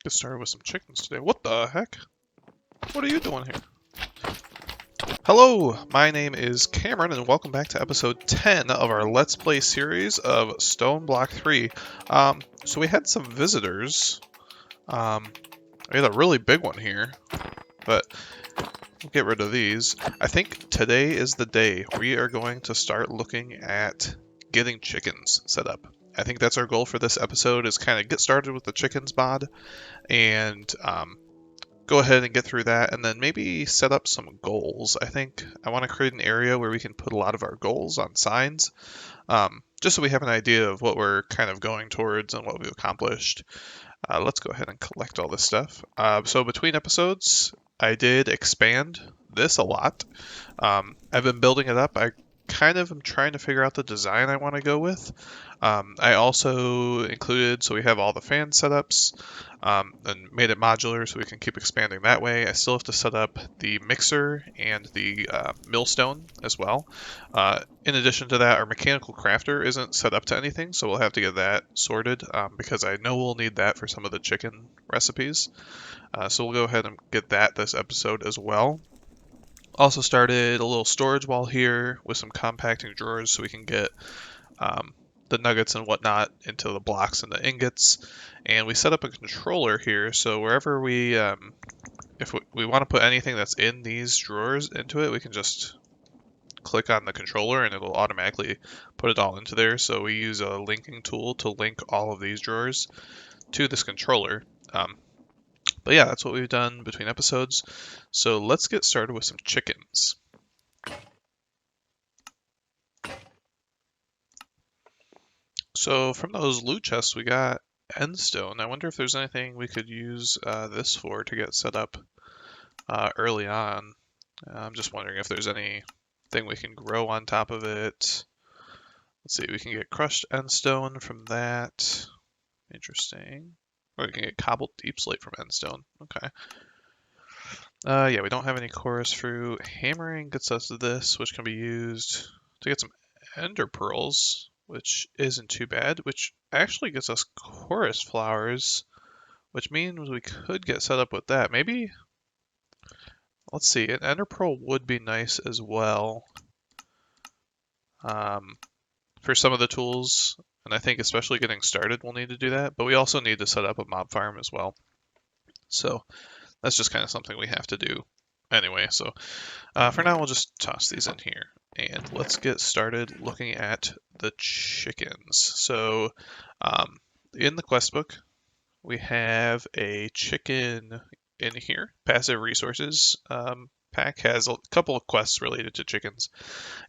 get started with some chickens today. What the heck? What are you doing here? Hello, my name is Cameron, and welcome back to episode 10 of our Let's Play series of Stone Block 3. So we had some visitors. We had a really big one here, but we'll get rid of these. I think today is the day we are going to start looking at getting chickens set up. I think that's our goal for this episode, is kind of get started with the chickens mod and go ahead and get through that, and then maybe set up some goals. I think I want to create an area where we can put a lot of our goals on signs, just so we have an idea of what we're kind of going towards and what we've accomplished. Let's go ahead and collect all this stuff. So between episodes, I did expand this a lot. I've been building it up. I kind of am trying to figure out the design I want to go with. I also included, so we have all the fan setups, and made it modular so we can keep expanding that way. I still have to set up the mixer and the millstone as well. In addition to that, our mechanical crafter isn't set up to anything, so we'll have to get that sorted, because I know we'll need that for some of the chicken recipes. So we'll go ahead and get that this episode as well. Also started a little storage wall here with some compacting drawers so we can get the nuggets and whatnot into the blocks and the ingots. And we set up a controller here, so wherever we, if we want to put anything that's in these drawers into it, we can just click on the controller and it'll automatically put it all into there. So we use a linking tool to link all of these drawers to this controller. But yeah, that's what we've done between episodes. So let's get started with some chickens. So from those loot chests, we got endstone. I wonder if there's anything we could use this for to get set up early on. I'm just wondering if there's anything we can grow on top of it. Let's see, we can get crushed endstone from that. Interesting. Or we can get cobbled deep slate from endstone. Okay. Yeah, we don't have any chorus fruit. Hammering gets us this, which can be used to get some ender pearls, which isn't too bad, which actually gets us chorus flowers, which means we could get set up with that. Maybe, let's see, an ender pearl would be nice as well, for some of the tools, and I think especially getting started we'll need to do that, but we also need to set up a mob farm as well. So that's just kind of something we have to do anyway. So for now, we'll just toss these in here. And let's get started looking at the chickens. So in the quest book, we have a chicken in here. Passive resources pack has a couple of quests related to chickens.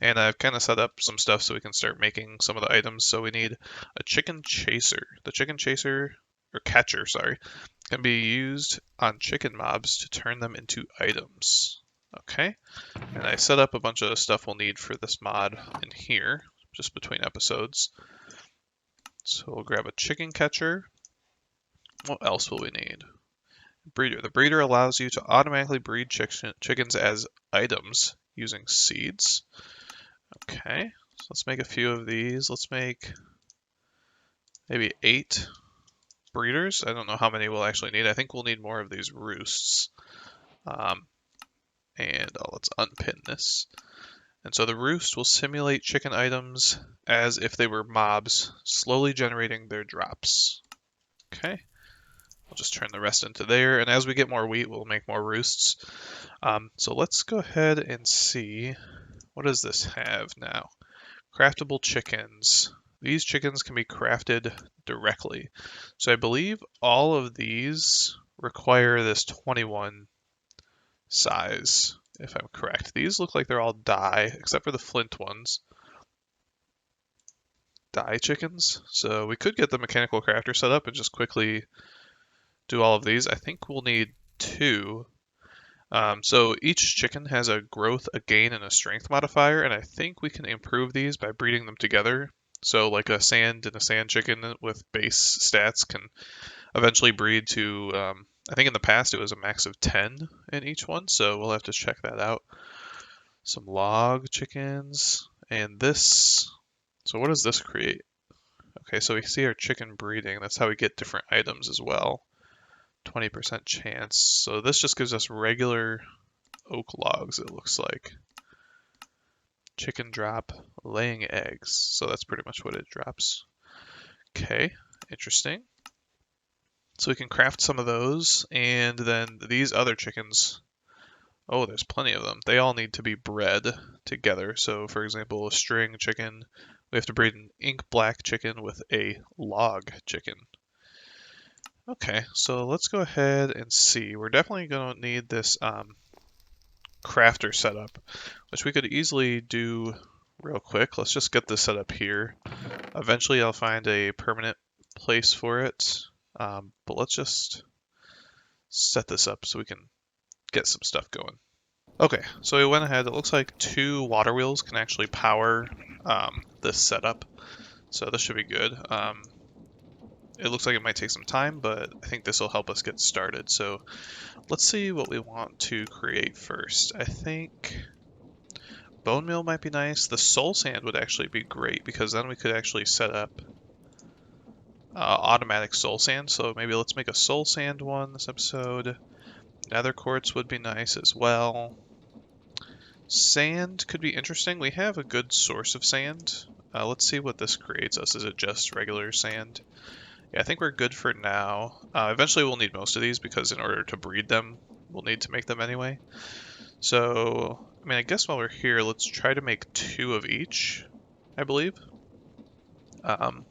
And I've kind of set up some stuff so we can start making some of the items. So we need a chicken chaser. The chicken chaser, or catcher, sorry, can be used on chicken mobs to turn them into items. Okay, and I set up a bunch of stuff we'll need for this mod in here, just between episodes. So we'll grab a chicken catcher. What else will we need? Breeder. The breeder allows you to automatically breed chickens as items using seeds. Okay, so let's make a few of these. Let's make maybe 8 breeders. I don't know how many we'll actually need. I think we'll need more of these roosts. And let's unpin this. And so the roost will simulate chicken items as if they were mobs, slowly generating their drops. Okay, we'll just turn the rest into there. And as we get more wheat, we'll make more roosts. So let's go ahead and see, what does this have now? Craftable chickens. These chickens can be crafted directly. So I believe all of these require this 21 size, if I'm correct. These look like they're all dye, except for the flint ones. Dye chickens. So we could get the mechanical crafter set up and just quickly do all of these. I think we'll need 2. So each chicken has a growth, a gain, and a strength modifier, and I think we can improve these by breeding them together. So like a sand and a sand chicken with base stats can eventually breed to, I think in the past it was a max of 10 in each one, so we'll have to check that out. Some log chickens, and this, so what does this create? Okay, so we see our chicken breeding, that's how we get different items as well. 20% chance. So this just gives us regular oak logs, it looks like. Chicken drop, laying eggs. So that's pretty much what it drops. Okay, interesting. So we can craft some of those, and then these other chickens, oh, there's plenty of them. They all need to be bred together. So for example, a string chicken, we have to breed an ink black chicken with a log chicken. Okay, so let's go ahead and see. We're definitely going to need this crafter setup, which we could easily do real quick. Let's just get this set up here. Eventually I'll find a permanent place for it, but let's just set this up so we can get some stuff going. Okay, so we went ahead. It looks like 2 water wheels can actually power this setup, so this should be good. It looks like it might take some time, but I think this will help us get started. So let's see what we want to create first. I think bone meal might be nice. The soul sand would actually be great because then we could actually set up automatic soul sand. So maybe let's make a soul sand one this episode. Nether quartz would be nice as well. Sand could be interesting. We have a good source of sand. Let's see what this creates us. Is it just regular sand? Yeah, I think we're good for now. Eventually we'll need most of these because in order to breed them, we'll need to make them anyway. So, I mean, I guess while we're here, let's try to make 2 of each, I believe.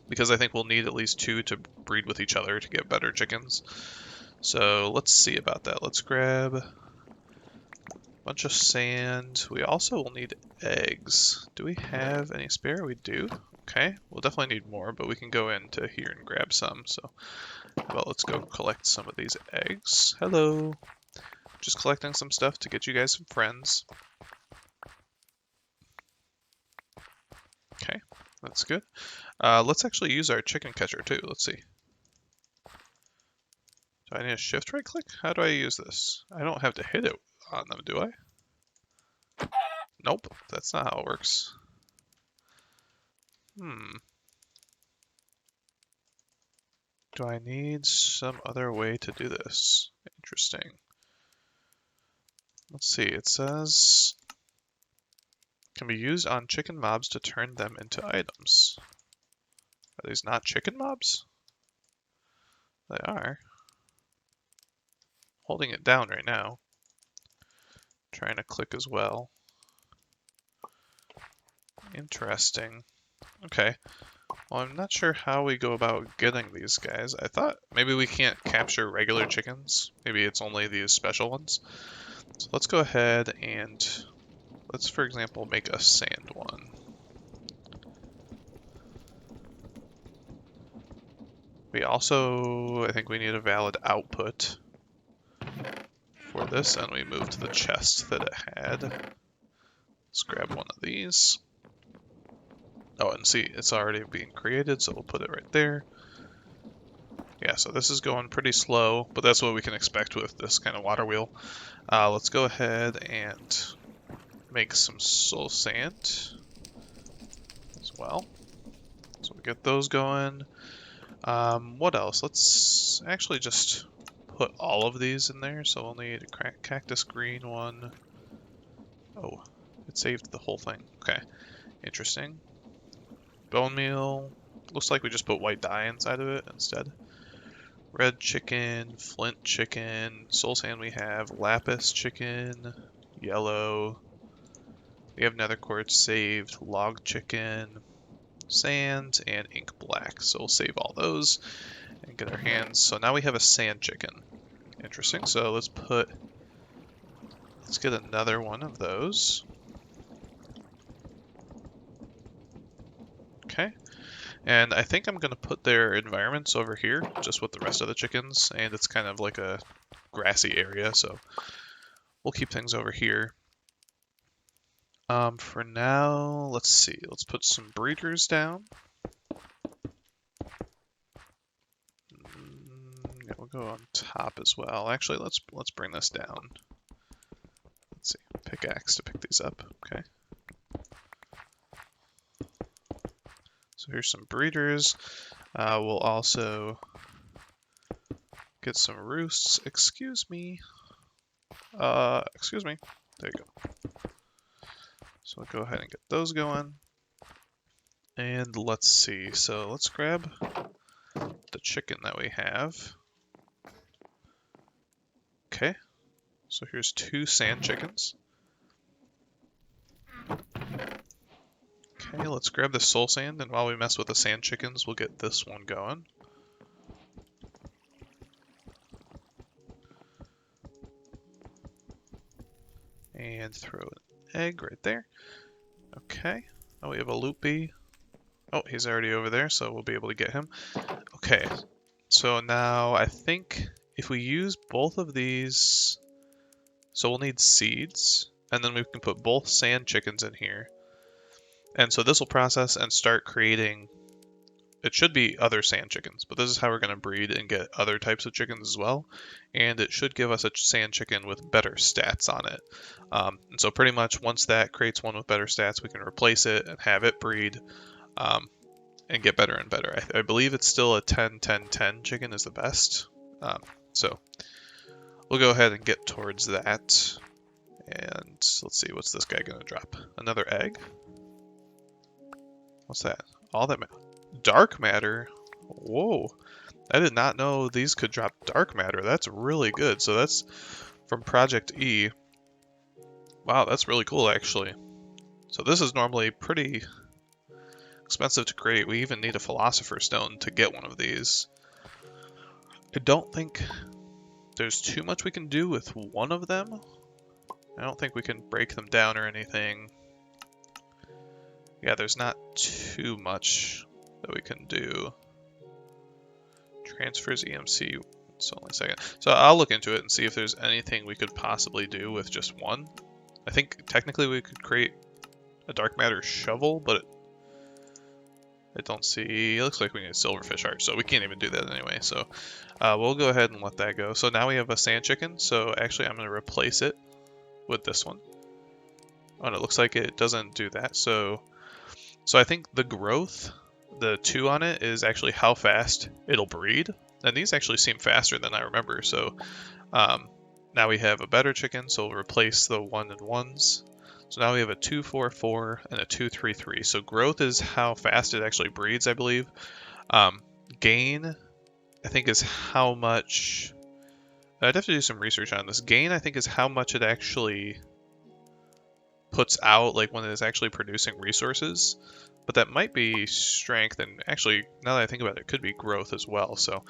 Because I think we'll need at least 2 to breed with each other to get better chickens. So let's see about that. Let's grab a bunch of sand. We also will need eggs. Do we have any spare? We do. Okay, we'll definitely need more, but we can go into here and grab some. So, well, let's go collect some of these eggs. Hello. Just collecting some stuff to get you guys some friends. Okay, that's good. Let's actually use our chicken catcher too. Let's see. Do I need a shift right click? How do I use this? I don't have to hit it on them, do I? Nope, that's not how it works. Do I need some other way to do this? Interesting. Let's see, it says can be used on chicken mobs to turn them into items. Are these not chicken mobs? They are. Holding it down right now. Trying to click as well. Interesting. Okay. Well, I'm not sure how we go about getting these guys. I thought maybe we can't capture regular chickens. Maybe it's only these special ones. So let's go ahead and let's, for example, make a sand one. We also, I think we need a valid output for this, and we move to the chest that it had. Let's grab one of these. Oh, and see, it's already being created, so we'll put it right there. Yeah, so this is going pretty slow, but that's what we can expect with this kind of water wheel. Let's go ahead and make some soul sand as well. So we get those going. What else? Let's actually just put all of these in there. So we'll need a cactus green one. Oh, it saved the whole thing. Okay, interesting. Bone meal. Looks like we just put white dye inside of it instead. Red chicken, flint chicken, soul sand we have, lapis chicken, yellow. We have nether quartz saved, log chicken, sand, and ink black. So we'll save all those and get our hands. So now we have a sand chicken. Interesting. So let's get another one of those. Okay. And I think I'm going to put their environments over here, just with the rest of the chickens, and it's kind of like a grassy area, so we'll keep things over here. For now, let's see, let's put some breeders down. Yeah, we'll go on top as well. Actually, let's bring this down. Let's see, pickaxe to pick these up, okay. So here's some breeders. We'll also get some roosts. Excuse me. Excuse me. There you go. So we'll go ahead and get those going. And let's see. So let's grab the chicken that we have. Okay. So here's 2 sand chickens. Okay, let's grab the soul sand, and while we mess with the sand chickens, we'll get this one going. And throw an egg right there. Okay. Oh, we have a loopy. Oh, he's already over there, so we'll be able to get him. Okay. So now I think if we use both of these, so we'll need seeds, and then we can put both sand chickens in here. And so this will process and start creating, it should be other sand chickens, but this is how we're going to breed and get other types of chickens as well. And it should give us a sand chicken with better stats on it. And so pretty much once that creates one with better stats, we can replace it and have it breed and get better and better. I believe it's still a 10-10-10 chicken is the best. So we'll go ahead and get towards that. And let's see, what's this guy going to drop? Another egg? What's that? All that dark matter? Whoa. I did not know these could drop dark matter. That's really good. So that's from Project E. Wow, that's really cool actually. So this is normally pretty expensive to create. We even need a Philosopher's Stone to get one of these. I don't think there's too much we can do with one of them. I don't think we can break them down or anything. Yeah, there's not too much that we can do. Transfers EMC. So only a second. So I'll look into it and see if there's anything we could possibly do with just one. I think technically we could create a dark matter shovel, but I don't see. It looks like we need a silverfish heart, so we can't even do that anyway. So we'll go ahead and let that go. So now we have a sand chicken. So actually, I'm going to replace it with this one. Oh, and it looks like it doesn't do that. So I think the growth, the 2 on it, is actually how fast it'll breed. And these actually seem faster than I remember. So now we have a better chicken, so we'll replace the 1 and 1s. So now we have a 2-4-4 and a 2-3-3. So growth is how fast it actually breeds, I believe. Gain, I think, is how much... I'd have to do some research on this. Gain, I think, is how much it actually puts out, like when it is actually producing resources. But that might be strength, and actually, now that I think about it, it could be growth as well. So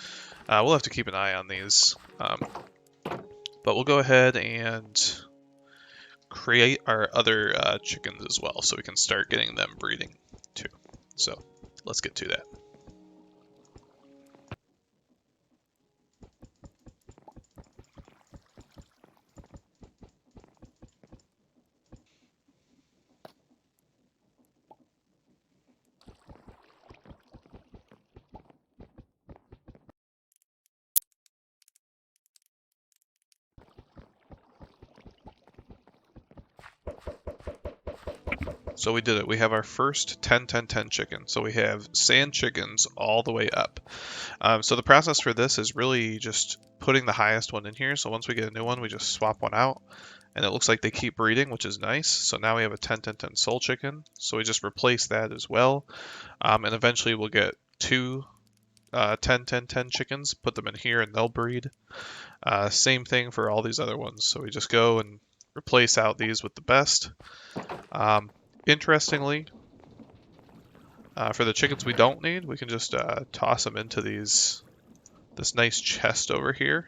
we'll have to keep an eye on these. But we'll go ahead and create our other chickens as well, so we can start getting them breeding too. So let's get to that. So we did it. We have our first 10-10-10 chicken. So we have sand chickens all the way up. So the process for this is really just putting the highest one in here. So once we get a new one, we just swap one out. And it looks like they keep breeding, which is nice. So now we have a 10-10-10 soul chicken. So we just replace that as well. And eventually we'll get 2 10-10-10 chickens, put them in here, and they'll breed. Same thing for all these other ones. So we just go and replace out these with the best. Interestingly, for the chickens we don't need, we can just toss them into this nice chest over here,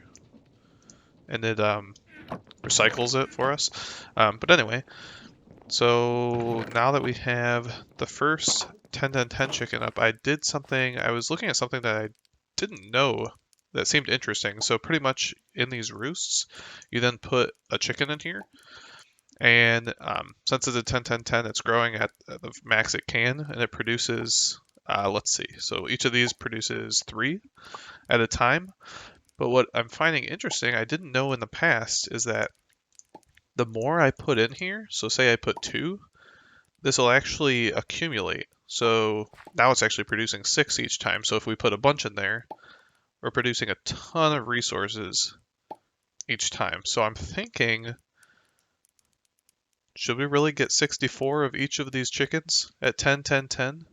and it recycles it for us. But anyway, so now that we have the first 10-10-10 chicken up, I did something. I was looking at something that I didn't know that seemed interesting. So pretty much in these roosts, you then put a chicken in here. And since it's a 10-10-10, it's growing at the max it can, and it produces, let's see, so each of these produces 3 at a time. But what I'm finding interesting, I didn't know in the past, is that the more I put in here, so say I put 2, this will actually accumulate. So now it's actually producing 6 each time. So if we put a bunch in there, we're producing a ton of resources each time. So I'm thinking, should we really get 64 of each of these chickens at 10, 10, 10?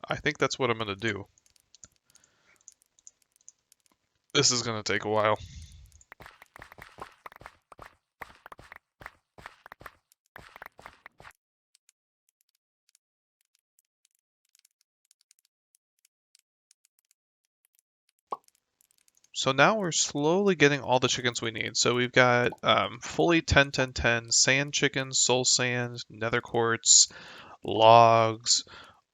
I think that's what I'm going to do. This is going to take a while. So now we're slowly getting all the chickens we need. So we've got fully 10, 10, 10 sand chickens, soul sand, nether quartz, logs.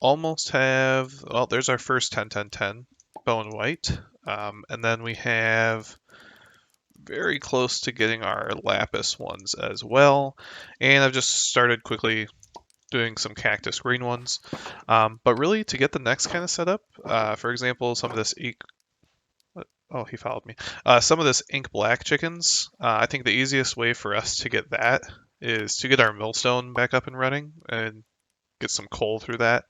Almost have, well, there's our first 10, 10, 10 bone white. And then we have very close to getting our lapis ones as well. And I've just started quickly doing some cactus green ones. But really to get the next kind of setup, for example, some of this oh, he followed me. Some of this ink black chickens. I think the easiest way for us to get that is to get our millstone back up and running and get some coal through that.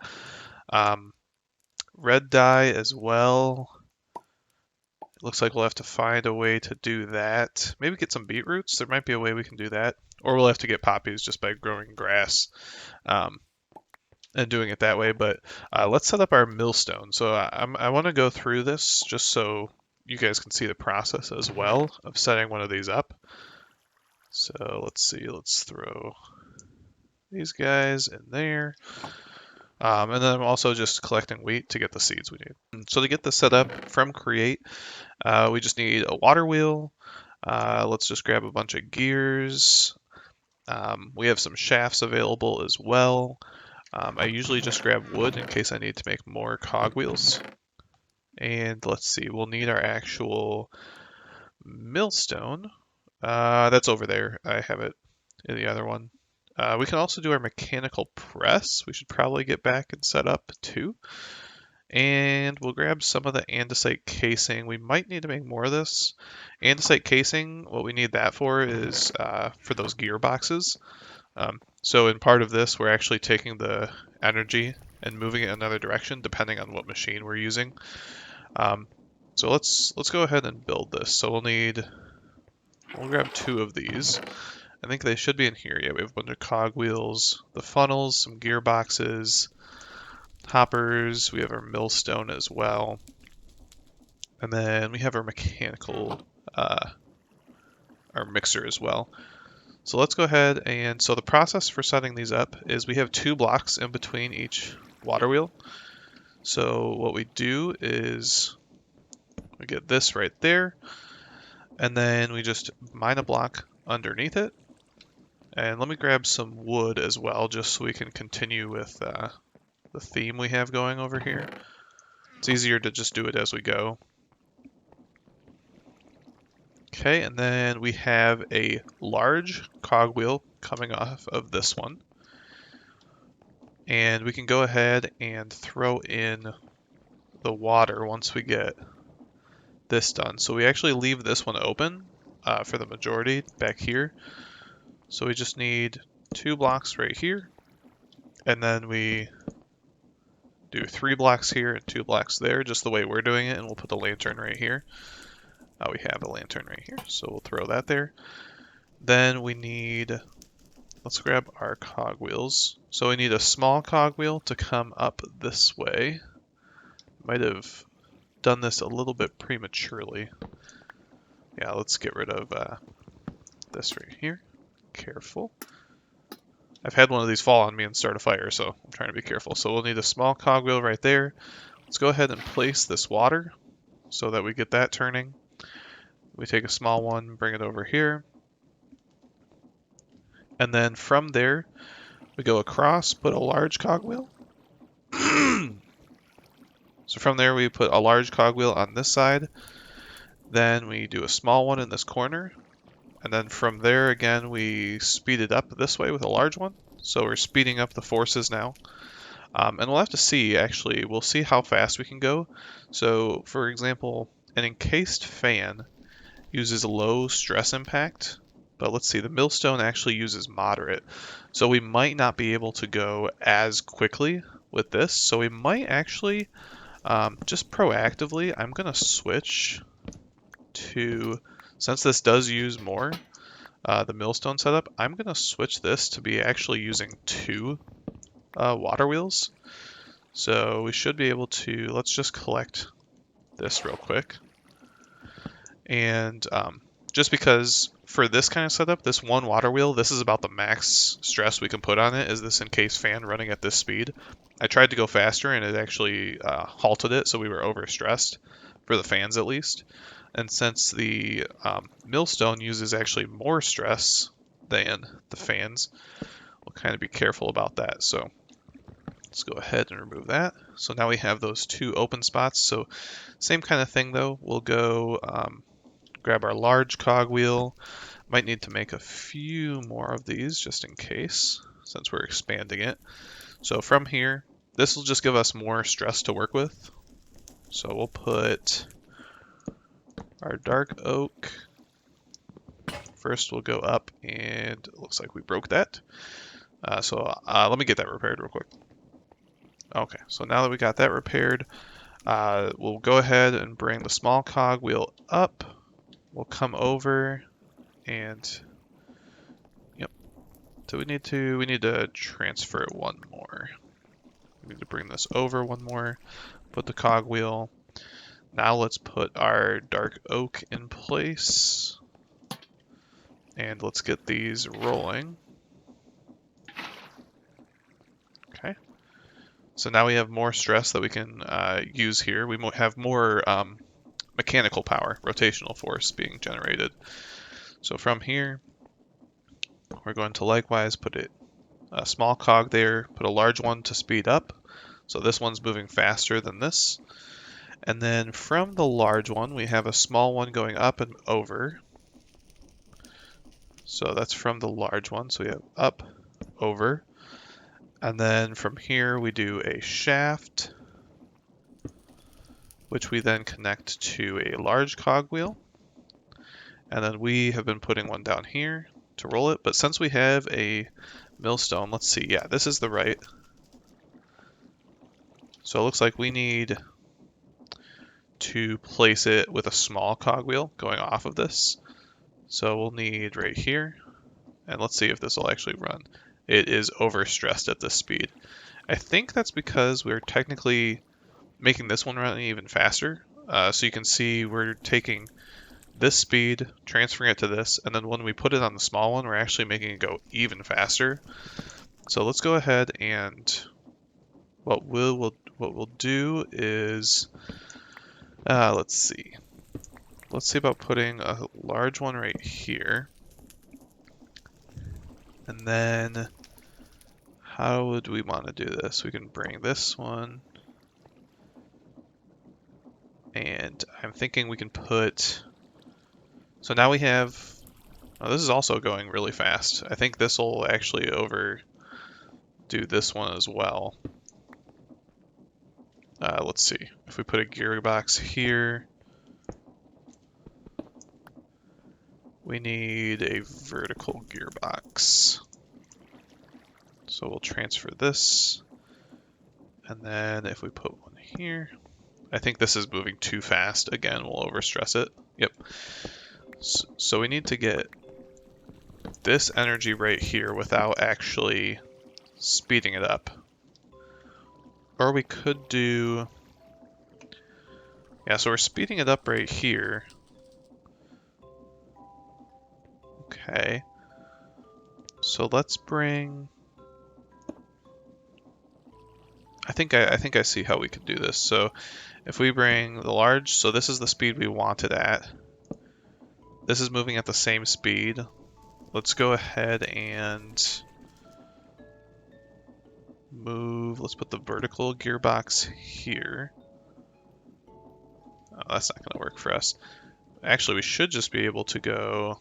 Red dye as well. It looks like we'll have to find a way to do that. Maybe get some beetroots. There might be a way we can do that. Or we'll have to get poppies just by growing grass and doing it that way. But let's set up our millstone. So I want to go through this just so you guys can see the process as well of setting one of these up. So let's see, let's throw these guys in there. And then I'm also just collecting wheat to get the seeds we need. So to get this set up from create, we just need a water wheel. Let's just grab a bunch of gears. We have some shafts available as well. I usually just grab wood in case I need to make more cogwheels. And let's see, we'll need our actual millstone. That's over there. I have it in the other one. We can also do our mechanical press. We should probably get back and set up too. And we'll grab some of the andesite casing. We might need to make more of this. Andesite casing, what we need that for is for those gearboxes. So in part of this, we're actually taking the energy and moving it another direction depending on what machine we're using. So let's go ahead and build this. So we'll grab 2 of these. I think they should be in here. Yeah, we have a bunch of cogwheels, the funnels, some gearboxes, hoppers. We have our millstone as well. And then we have our mechanical, our mixer as well. So let's go ahead and, so the process for setting these up is we have 2 blocks in between each water wheel. So what we do is we get this right there, and then we just mine a block underneath it. And let me grab some wood as well, just so we can continue with the theme we have going over here. It's easier to just do it as we go. Okay, and then we have a large cogwheel coming off of this one. And we can go ahead and throw in the water once we get this done. So we actually leave this one open for the majority back here. So we just need 2 blocks right here. And then we do 3 blocks here and 2 blocks there, just the way we're doing it. And we'll put the lantern right here. We have a lantern right here, so we'll throw that there. Then we need, let's grab our cogwheels. So we need a small cogwheel to come up this way. Might have done this a little bit prematurely. Yeah, let's get rid of this right here. Careful. I've had one of these fall on me and start a fire, so I'm trying to be careful. So we'll need a small cogwheel right there. Let's go ahead and place this water so that we get that turning. We take a small one, bring it over here. And then from there, we go across, put a large cogwheel. So from there, we put a large cogwheel on this side. Then we do a small one in this corner. And then from there, again, we speed it up this way with a large one. So we're speeding up the forces now. And we'll have to see, actually, we'll see how fast we can go. So, for example, an encased fan uses low stress impact, but let's see, the millstone actually uses moderate. So we might not be able to go as quickly with this. So we might actually Just proactively, I'm going to switch to, since this does use more, the millstone setup, I'm going to switch this to be actually using 2 water wheels. So we should be able to, let's just collect this real quick. And just because for this kind of setup, this 1 water wheel, this is about the max stress we can put on it, is this encased fan running at this speed. I tried to go faster and it actually halted it, so we were overstressed, for the fans at least. And since the millstone uses actually more stress than the fans, we'll kind of be careful about that. So let's go ahead and remove that. So now we have those 2 open spots. So same kind of thing though. We'll go grab our large cogwheel. Might need to make a few more of these just in case, since we're expanding it. So from here, this will just give us more stress to work with. So we'll put our dark oak. First we'll go up, and it looks like we broke that. So let me get that repaired real quick. Okay, so now that we got that repaired, we'll go ahead and bring the small cogwheel up. We'll come over and, yep. So we need to transfer it 1 more. We need to bring this over 1 more, put the cogwheel. Now let's put our dark oak in place. And let's get these rolling. Okay. So now we have more stress that we can use here. We have more mechanical power, rotational force being generated. So from here, we're going to likewise put a small cog there, put a large one to speed up. So this one's moving faster than this. And then from the large one, we have a small one going up and over. So that's from the large one. So we have up, over. And then from here, we do a shaft, which we then connect to a large cogwheel. And then we have been putting one down here to roll it. But since we have a millstone, let's see. Yeah, this is the right. So it looks like we need to place it with a small cogwheel going off of this. So we'll need right here. And let's see if this will actually run. It is overstressed at this speed. I think that's because we're technically making this one run even faster. So you can see we're taking this speed, transferring it to this, and then when we put it on the small one, we're actually making it go even faster. So let's go ahead and what we'll do is, let's see. Let's see about putting a large one right here. And then how would we want to do this? We can bring this one. And I'm thinking we can put, so now we have, oh, this is also going really fast. I think this will actually overdo this one as well. Let's see, if we put a gearbox here, we need a vertical gearbox. So we'll transfer this, and then if we put one here, I think this is moving too fast. Again, we'll overstress it. Yep. So we need to get this energy right here without actually speeding it up. Or we could do, yeah, so we're speeding it up right here. Okay. So let's bring, I think I see how we could do this. So if we bring the large, so this is the speed we want it at. This is moving at the same speed. Let's go ahead and move, let's put the vertical gearbox here. Oh, that's not going to work for us. Actually, we should just be able to go,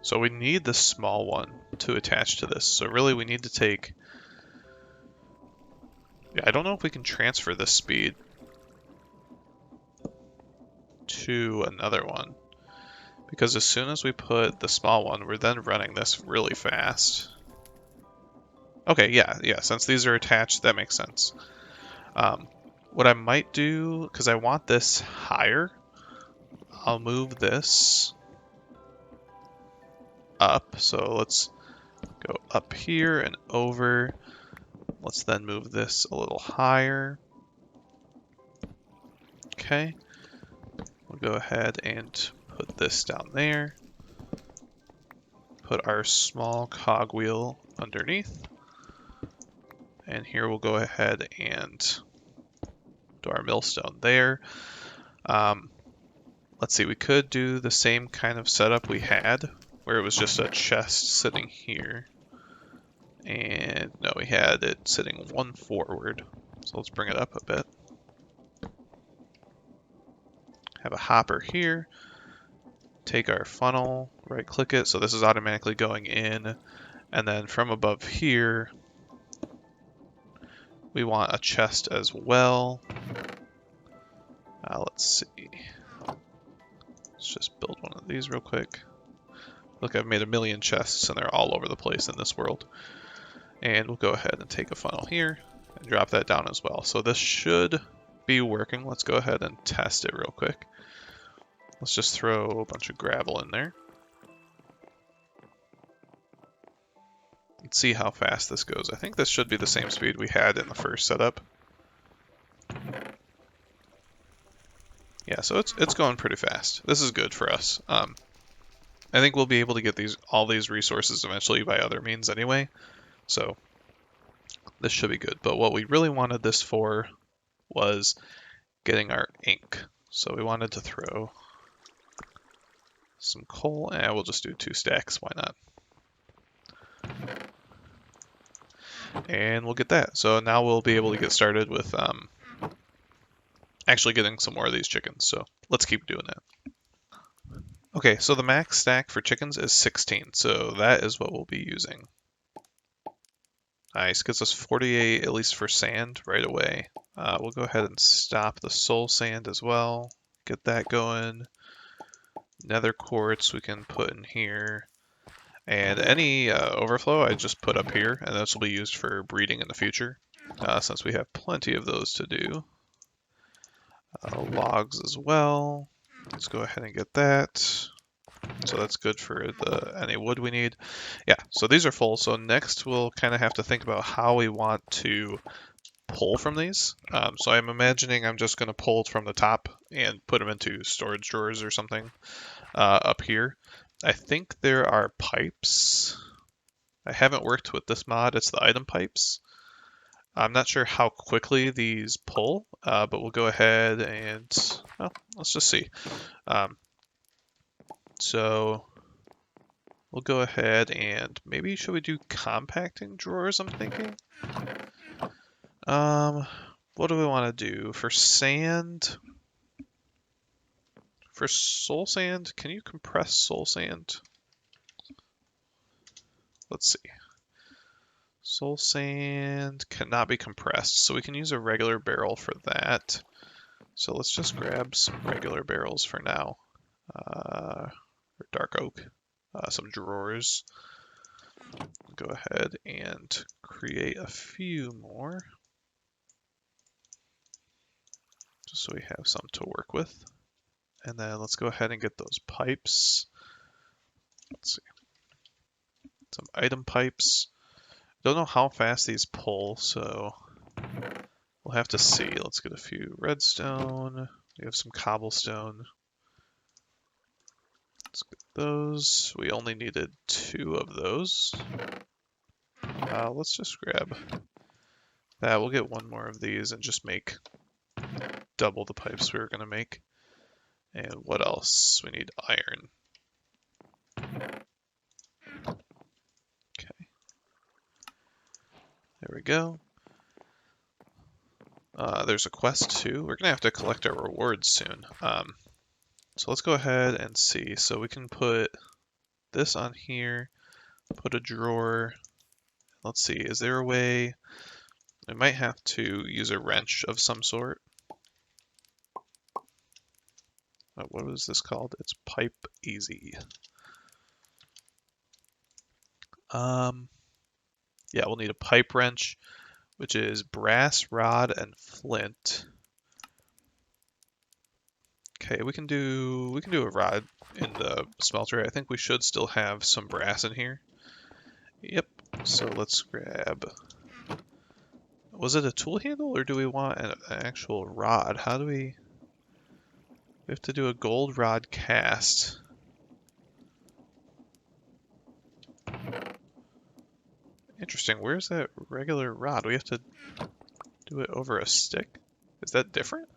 so we need the small one to attach to this. So really we need to take, yeah, I don't know if we can transfer this speed to another one, because as soon as we put the small one, we're then running this really fast. Okay, yeah, since these are attached, that makes sense. What I might do, because I want this higher, I'll move this up. So let's go up here and over. Let's then move this a little higher. Okay. We'll go ahead and put this down there. Put our small cogwheel underneath. And here we'll go ahead and do our millstone there. Let's see, we could do the same kind of setup we had, where it was just a chest sitting here. And no, we had it sitting one forward. So let's bring it up a bit. Have a hopper here. Take our funnel, right click it, so this is automatically going in. And then from above here, we want a chest as well. Let's see. Let's just build one of these real quick. Look, I've made a million chests and they're all over the place in this world. And we'll go ahead and take a funnel here and drop that down as well. So this should be working. Let's go ahead and test it real quick. Let's just throw a bunch of gravel in there. Let's see how fast this goes. I think this should be the same speed we had in the first setup. Yeah, so it's going pretty fast. This is good for us. I think we'll be able to get all these resources eventually by other means anyway. So this should be good. But what we really wanted this for was getting our ink. So we wanted to throw some coal, and we'll just do 2 stacks. Why not? And we'll get that. So now we'll be able to get started with actually getting some more of these chickens. So let's keep doing that. Okay, so the max stack for chickens is 16. So that is what we'll be using. Nice, gets us 48 at least for sand right away. We'll go ahead and stop the soul sand as well. Get that going. Nether quartz we can put in here. And any overflow I just put up here, and this will be used for breeding in the future, since we have plenty of those to do. Logs as well. Let's go ahead and get that. So that's good for any wood we need. Yeah, so these are full. So next we'll kind of have to think about how we want to pull from these. So I'm imagining I'm just going to pull from the top and put them into storage drawers or something up here. I think there are pipes. I haven't worked with this mod. It's the item pipes. I'm not sure how quickly these pull, but we'll go ahead and, well, let's just see. So we'll go ahead and maybe should we do compacting drawers, I'm thinking? What do we want to do? For sand, for soul sand, can you compress soul sand? Let's see. Soul sand cannot be compressed, so we can use a regular barrel for that. So let's just grab some regular barrels for now. Or dark oak. Some drawers. Go ahead and create a few more. Just so we have some to work with. And then let's go ahead and get those pipes. Let's see. Some item pipes. Don't know how fast these pull, so we'll have to see. Let's get a few redstone. We have some cobblestone. Let's get those. We only needed 2 of those. Let's just grab that. We'll get 1 more of these and just make double the pipes we were going to make. And what else? We need iron. Okay. There we go. There's a quest too. We're going to have to collect our rewards soon. So let's go ahead and see. So we can put this on here, put a drawer. Let's see, is there a way? I might have to use a wrench of some sort. What was this called? It's pipe easy. Yeah, we'll need a pipe wrench. which is brass, rod, and flint. Okay, we can do a rod in the smelter. I think we should still have some brass in here. Yep. So let's grab. Was it a tool handle or do we want an actual rod? How do we? We have to do a gold rod cast. Interesting. Where's that regular rod? We have to do it over a stick? Is that different?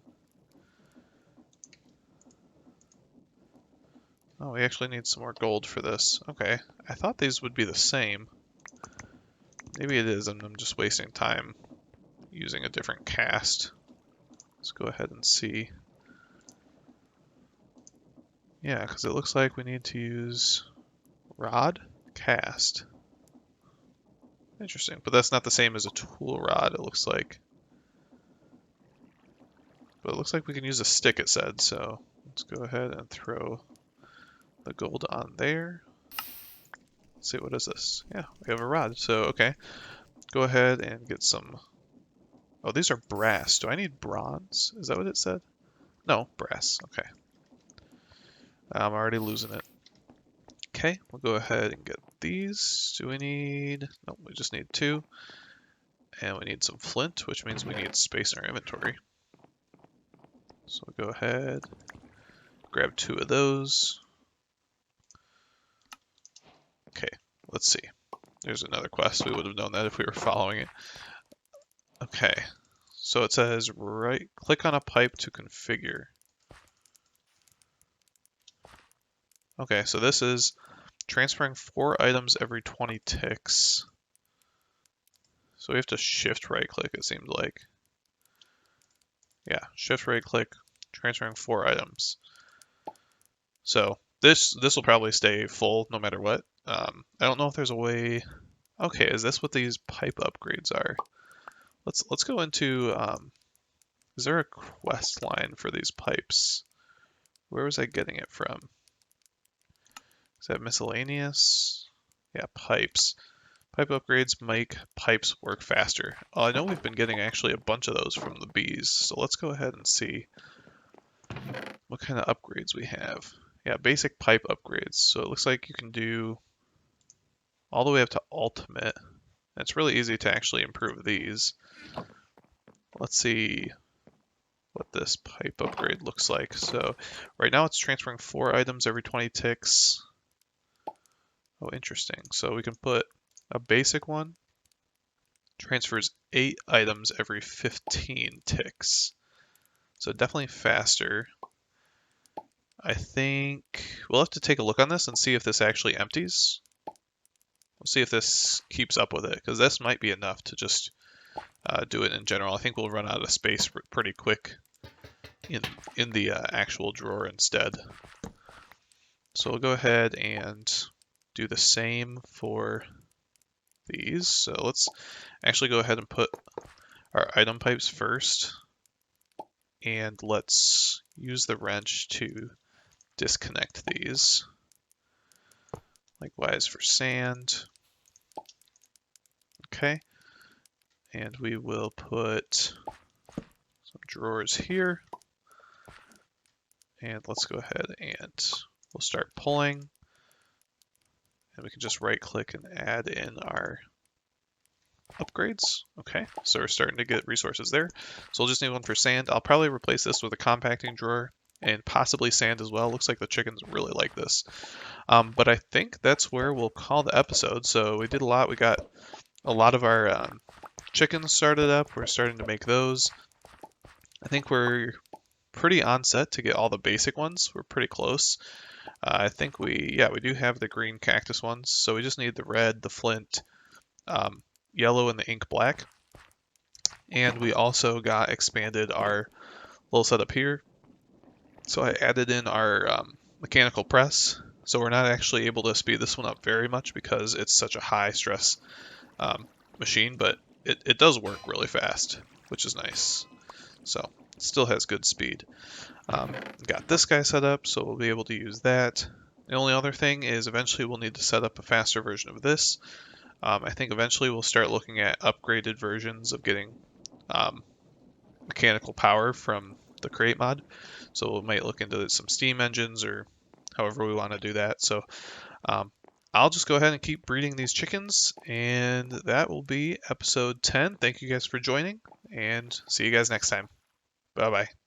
Oh, we actually need some more gold for this. Okay. I thought these would be the same. Maybe it is, and I'm just wasting time using a different cast. Let's go ahead and see. Yeah, because it looks like we need to use rod cast. Interesting, but that's not the same as a tool rod, it looks like. But it looks like we can use a stick, it said, so let's go ahead and throw the gold on there. Let's see, what is this? Yeah, we have a rod, so okay. Go ahead and get some... Oh, these are brass. Do I need bronze? Is that what it said? No, brass. Okay. I'm already losing it. Okay, we'll go ahead and get these. Do we need... No, we just need 2. And we need some flint, which means we need space in our inventory. So we'll go ahead, grab 2 of those. Okay, let's see. There's another quest. We would have known that if we were following it. Okay, so it says click on a pipe to configure. Okay, so this is transferring 4 items every 20 ticks. So we have to shift right click, it seemed like. Yeah, shift right click, transferring 4 items. So this will probably stay full no matter what. I don't know if there's a way. Okay, is this what these pipe upgrades are? Let's go into. Is there a quest line for these pipes? Where was I getting it from? Is that miscellaneous? Yeah, pipes. Pipe upgrades make pipes work faster. Oh, I know we've been getting actually a bunch of those from the bees, so let's go ahead and see what kind of upgrades we have. Yeah, basic pipe upgrades. So it looks like you can do all the way up to ultimate. It's really easy to actually improve these. Let's see what this pipe upgrade looks like. So right now it's transferring 4 items every 20 ticks. Oh, interesting. So we can put a basic one, transfers 8 items every 15 ticks. So definitely faster. I think we'll have to take a look on this and see if this actually empties. We'll see if this keeps up with it, because this might be enough to just do it in general. I think we'll run out of space pretty quick in the actual drawer instead. So we'll go ahead and do the same for these. So let's actually go ahead and put our item pipes first, and let's use the wrench to disconnect these. Likewise for sand. Okay, and we will put some drawers here, and let's go ahead and we'll start pulling, and we can just right click and add in our upgrades. Okay, so we're starting to get resources there. So we'll just need one for sand. I'll probably replace this with a compacting drawer and possibly sand as well. Looks like the chickens really like this. But I think that's where we'll call the episode. So we did a lot. We got a lot of our chickens started up. We're starting to make those. I think we're pretty on set to get all the basic ones. We're pretty close. I think we do have the green cactus ones. So we just need the red, the flint, yellow, and the ink black. And we also got expanded our little setup here. So I added in our mechanical press. So we're not actually able to speed this one up very much because it's such a high stress machine, but it does work really fast, which is nice. So it still has good speed. Got this guy set up, so we'll be able to use that. The only other thing is eventually we'll need to set up a faster version of this. I think eventually we'll start looking at upgraded versions of getting um, mechanical power from the crate mod. So we might look into some steam engines or however we want to do that. So um, I'll just go ahead and keep breeding these chickens, and that will be episode 10. Thank you guys for joining, and see you guys next time. Bye bye.